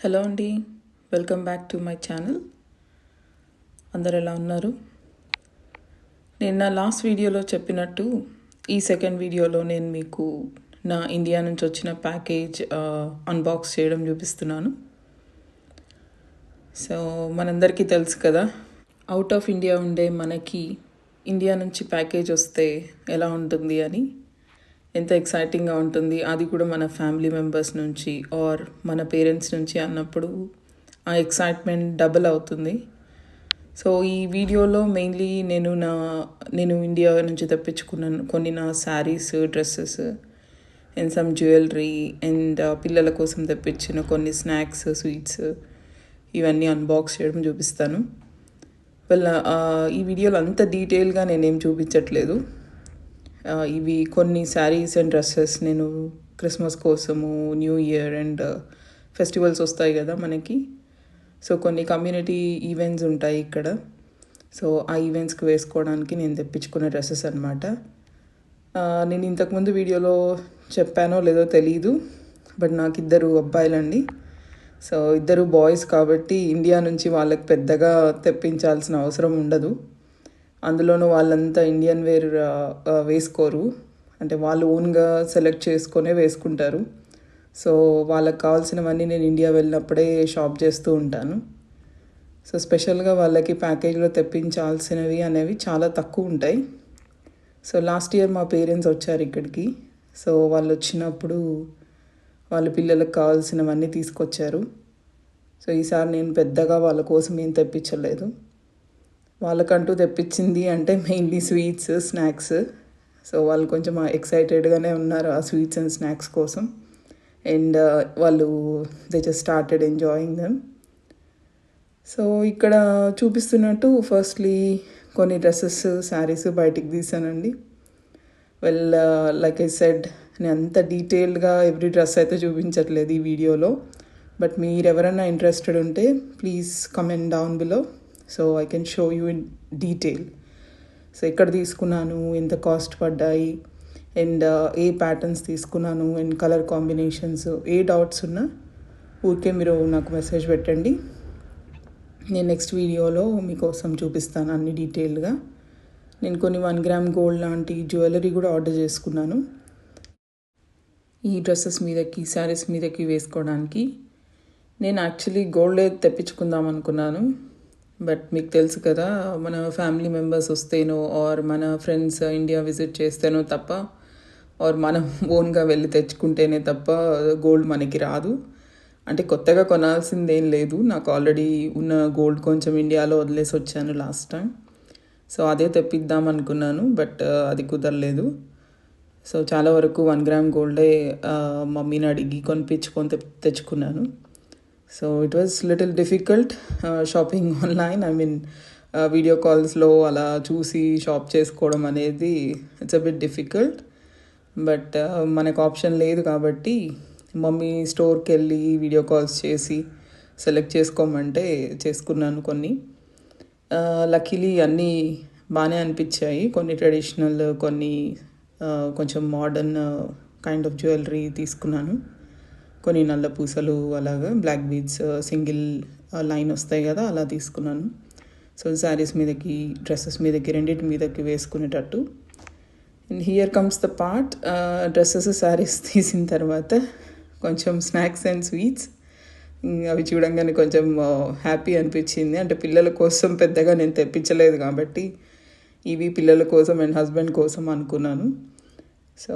Hello అండి, welcome back to my channel. అందరు ఎలా ఉన్నారు? నేను నా లాస్ట్ వీడియోలో చెప్పినట్టు ఈ సెకండ్ వీడియోలో నేను మీకు నా ఇండియా నుంచి వచ్చిన ప్యాకేజ్ అన్బాక్స్ చేయడం చూపిస్తున్నాను. సో మనందరికీ తెలుసు కదా, అవుట్ ఆఫ్ ఇండియా ఉండే మనకి ఇండియా నుంచి ప్యాకేజ్ వస్తే ఎలా ఉంటుంది అని, ఎంత ఎక్సైటింగ్గా ఉంటుంది. అది కూడా మన ఫ్యామిలీ మెంబర్స్ నుంచి ఆర్ మన పేరెంట్స్ నుంచి అన్నప్పుడు ఆ ఎక్సైట్మెంట్ డబుల్ అవుతుంది. సో ఈ వీడియోలో మెయిన్లీ నేను ఇండియా నుంచి తెప్పించుకున్నాను కొన్ని నా saris, dresses and some jewellery and పిల్లల కోసం తెప్పించిన కొన్ని స్నాక్స్, స్వీట్స్ ఇవన్నీ అన్బాక్స్ చేయడం చూపిస్తాను. ఈ వీడియోలో అంత డీటెయిల్గా నేనేం చూపించట్లేదు. ఇవి కొన్ని శారీస్ అండ్ డ్రెస్సెస్ నేను క్రిస్మస్ కోసము, న్యూ ఇయర్ అండ్ ఫెస్టివల్స్ వస్తాయి కదా మనకి. సో కొన్ని కమ్యూనిటీ ఈవెంట్స్ ఉంటాయి ఇక్కడ. సో ఆ ఈవెంట్స్కి వేసుకోవడానికి నేను తెప్పించుకున్న డ్రెస్సెస్ అనమాట. నేను ఇంతకుముందు వీడియోలో చెప్పానో లేదో తెలీదు, బట్ నాకు ఇద్దరు అబ్బాయిలండి. సో ఇద్దరు బాయ్స్ కాబట్టి ఇండియా నుంచి వాళ్ళకి పెద్దగా తెప్పించాల్సిన అవసరం ఉండదు. అందులోనూ వాళ్ళంతా ఇండియన్ వేర్ వేసుకోరు, అంటే వాళ్ళు ఓన్గా సెలెక్ట్ చేసుకొనే వేసుకుంటారు. సో వాళ్ళకి కావాల్సినవన్నీ నేను ఇండియా వెళ్ళినప్పుడే షాప్ చేస్తూ ఉంటాను. సో స్పెషల్గా వాళ్ళకి ప్యాకేజ్లో తెప్పించాల్సినవి అనేవి చాలా తక్కువ ఉంటాయి. సో లాస్ట్ ఇయర్ మా పేరెంట్స్ వచ్చారు ఇక్కడికి. సో వాళ్ళు వచ్చినప్పుడు వాళ్ళ పిల్లలకు కావాల్సినవన్నీ తీసుకొచ్చారు. సో ఈసారి నేను పెద్దగా వాళ్ళ కోసం ఏం తెప్పించలేదు. వాళ్ళకంటూ తెప్పించింది అంటే మెయిన్లీ స్వీట్స్, స్నాక్స్. సో వాళ్ళు కొంచెం ఎక్సైటెడ్గానే ఉన్నారు ఆ స్వీట్స్ అండ్ స్నాక్స్ కోసం. అండ్ వాళ్ళు they just started enjoying them. So ఇక్కడ చూపిస్తున్నట్టు ఫస్ట్లీ కొన్ని డ్రెస్సెస్, శారీస్ బయటికి తీసానండి. లైక్ ఐ సెడ్, నేను అంత డీటెయిల్డ్గా ఎవ్రీ డ్రెస్ అయితే చూపించట్లేదు ఈ వీడియోలో. బట్ మీరు ఎవరైనా ఇంట్రెస్టెడ్ ఉంటే please comment down below, so I can show you in detail. So ఎక్కడ తీసుకున్నాను, ఎంత కాస్ట్ పడ్డాయి అండ్ ఏ ప్యాటర్న్స్ తీసుకున్నాను and colour combinations, A doubts ఉన్నా ఊరికే మీరు నాకు మెసేజ్ పెట్టండి. నేను నెక్స్ట్ వీడియోలో మీకోసం చూపిస్తాను అన్ని డీటెయిల్గా. నేను కొన్ని 1 గ్రామ్ గోల్డ్ లాంటి జ్యువెలరీ కూడా ఆర్డర్ చేసుకున్నాను ఈ డ్రెస్సెస్ మీదకి, శారీస్ మీదకి వేసుకోవడానికి. నేను యాక్చువల్లీ గోల్డే తెప్పించుకుందాం అనుకున్నాను, బట్ మీకు తెలుసు కదా, మన ఫ్యామిలీ మెంబర్స్ వస్తేనో ఆర్ మన ఫ్రెండ్స్ ఇండియా విజిట్ చేస్తేనో తప్ప, ఆర్ మనం ఓన్గా వెళ్ళి తెచ్చుకుంటేనే తప్ప గోల్డ్ మనకి రాదు. అంటే కొత్తగా కొనాల్సిందేం లేదు, నాకు ఆల్రెడీ ఉన్న గోల్డ్ కొంచెం ఇండియాలో వదిలేసి వచ్చాను లాస్ట్ టైం. సో అదే తెప్పిద్దాం అనుకున్నాను, బట్ అది కుదరలేదు. సో చాలా వరకు 1 గ్రామ్ గోల్డే మమ్మీని అడిగి కొనిపించుకొని తెచ్చుకున్నాను. So it was little difficult shopping online. I mean video కాల్స్లో అలా చూసి షాప్ చేసుకోవడం అనేది it's a bit difficult. But మనకు ఆప్షన్ లేదు కాబట్టి మమ్మీ స్టోర్కి వెళ్ళి వీడియో కాల్స్ చేసి సెలెక్ట్ చేసుకోమంటే చేసుకున్నాను కొన్ని. లక్కీలీ అన్నీ బాగానే అనిపించాయి. కొన్ని ట్రెడిషనల్, కొన్ని కొంచెం మోడర్న్ కైండ్ ఆఫ్ జ్యువెలరీ తీసుకున్నాను. కొన్ని నల్ల పూసలు, అలాగా బ్లాక్ బీడ్స్ సింగిల్ లైన్ వస్తాయి కదా, అలా తీసుకున్నాను. సో శారీస్ మీదకి, డ్రెస్సెస్ మీదకి, రెండింటి మీదకి వేసుకునేటట్టు. And here comes the part. Dresses, saris తీసిన తర్వాత కొంచెం స్నాక్స్ అండ్ స్వీట్స్. అవి చూడంగానే కొంచెం హ్యాపీ అనిపించింది. అంటే పిల్లల కోసం పెద్దగా నేను తెప్పించలేదు కాబట్టి ఇవి పిల్లల కోసం అండ్ హస్బెండ్ కోసం అనుకున్నాను. సో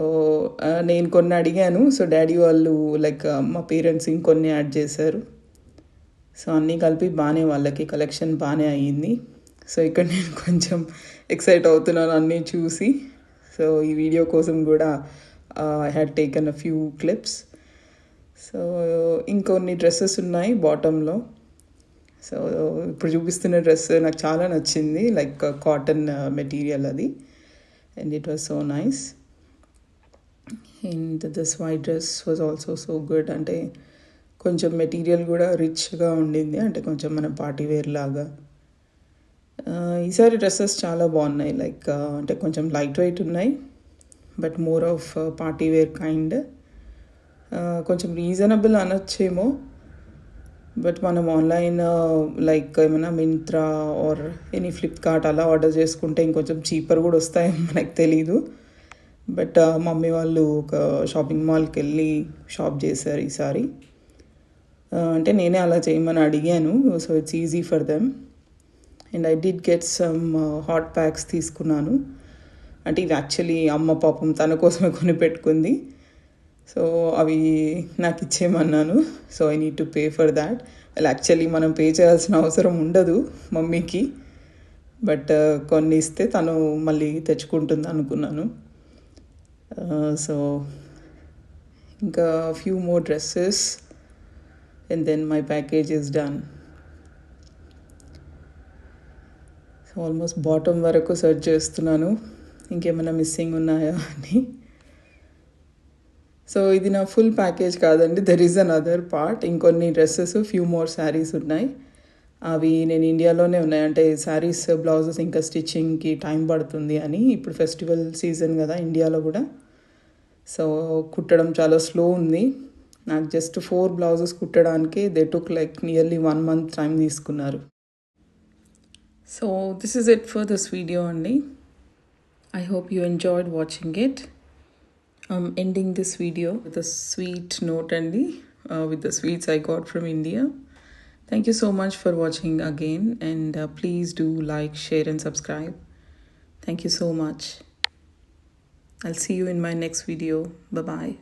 నేను కొన్ని అడిగాను. సో డాడీ వాళ్ళు లైక్ మా పేరెంట్స్ ఇంకొన్ని యాడ్ చేశారు. సో అన్నీ కలిపి బాగానే వాళ్ళకి కలెక్షన్ బాగానే అయ్యింది. సో ఇక్కడ నేను కొంచెం ఎక్సైట్ అవుతున్నాను అన్నీ చూసి. సో ఈ వీడియో కోసం కూడా I had taken a few clips. So ఇంకొన్ని డ్రెస్సెస్ ఉన్నాయి బాటంలో. సో ఇప్పుడు చూపిస్తున్న డ్రెస్ నాకు చాలా నచ్చింది, లైక్ కాటన్ మెటీరియల్ అది, and it was so nice. And this white dress was also so good. అంటే కొంచెం మెటీరియల్ కూడా రిచ్గా ఉండింది, అంటే కొంచెం మన పార్టీ వేర్ లాగా. ఈసారి డ్రెస్సెస్ చాలా బాగున్నాయి, లైక్ అంటే కొంచెం లైట్ వెయిట్ ఉన్నాయి, but more of party wear kind. కొంచెం రీజనబుల్ అనొచ్చేమో, బట్ మనం ఆన్లైన్ లైక్ ఏమైనా మింత్రా ఆర్ ఎనీ ఫ్లిప్కార్ట్ అలా ఆర్డర్ చేసుకుంటే ఇంకొంచెం చీపర్ కూడా వస్తాయి, మనకు తెలీదు. బట్ మమ్మీ వాళ్ళు ఒక షాపింగ్ మాల్కి వెళ్ళి షాప్ చేశారు ఈసారి. అంటే నేనే అలా చేయమని అడిగాను, so it's easy for them. And I did get some hot packs తీసుకున్నాను. అంటే ఇవి యాక్చువల్లీ అమ్మ పాపం తన కోసమే కొని పెట్టుకుంది. సో అవి నాకు ఇచ్చేయమన్నాను. So I need to pay for that. well actually మనం పే చేయాల్సిన అవసరం ఉండదు మమ్మీకి, బట్ కొన్ని ఇస్తే తను మళ్ళీ తెచ్చుకుంటుంది అనుకున్నాను. సో ఇంకా few more dresses and then my package is done. So almost bottom వరకు సెర్చ్ చేస్తున్నాను ఇంకేమైనా మిస్సింగ్ ఉన్నాయా అని. సో ఇది నా ఫుల్ ప్యాకేజ్ కాదండి, there is another part. ఇంకొన్ని డ్రెస్సెస్, ఫ్యూ మోర్ శారీస్ ఉన్నాయి. అవి నేను ఇండియాలోనే ఉన్నాయి. అంటే శారీస్ బ్లౌజెస్ ఇంకా స్టిచ్చింగ్కి టైం పడుతుంది అని, ఇప్పుడు ఫెస్టివల్ సీజన్ కదా ఇండియాలో కూడా. సో కుట్టడం చాలా స్లో ఉంది. నాకు జస్ట్ 4 బ్లౌజెస్ కుట్టడానికి they took like nearly 1 month time తీసుకున్నారు. So this is it for this video అండి. I hope you enjoyed watching it. I'm ending this video with a sweet note and with the sweets I got from India. Thank you so much for watching again, and please do like, share and subscribe. Thank you so much. I'll see you in my next video. Bye bye.